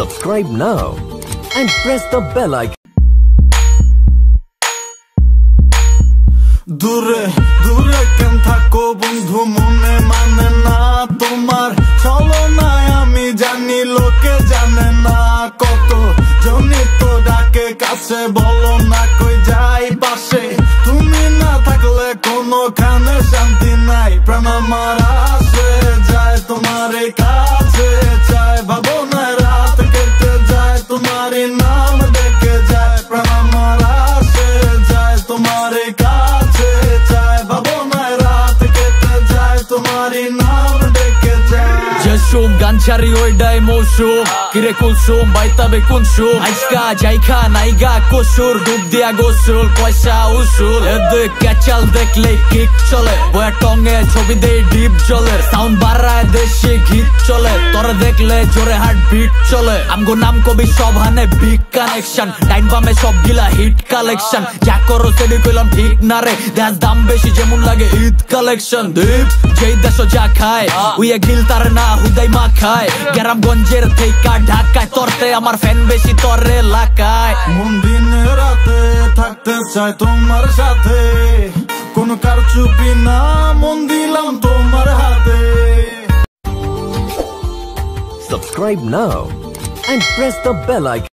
Subscribe now and press the bell icon. দূরে দূরে কেন থাকো বন্ধু মনে মানে না তোমার ছলনায় আমি জানি লোকে জানে না কত জনি তো ডাকে কাছে বলো না কই যাই পাশে তুমি না থাকলে কোনোখানে শান্তি নাই প্রাণ আমার আসে যায় তোমার কাছে চায় ভাবনায় রাত কেটে যায় তোমারই নাম ডেকে যায় প্রাণ আমার আসে যায় তোমার কাছে চায় ভাবনায় রাত কেটে যায় তোমারই নাম ডেকে যায় Jesum ganchari oidai mosum kire kulsum baitabe kunsum aizka jaika naiga kosur dub dia gosul poisa usul ede kachal dekhle kick chole boya tonge chobi dei deep chole sound barray deshe git chole tore dekhle jore heart beat chole amgo naam kobi sob hane big connection time bame sob gila hit collection ja koro sedi koilam thik na re das dam beshi jemun lage hit collection deep jei desho ja khai uye gil tar na হুদাই মাখায় গ্রামগঞ্জের থেকে ঢাকায় তরতে আমার fan বেশি তরে এলাকায় মন দিনে রাতে থাকতে চাই তোমার সাথে কোন কারচুপি না মন দিলাম তোমার হাতে Subscribe now and press the bell icon.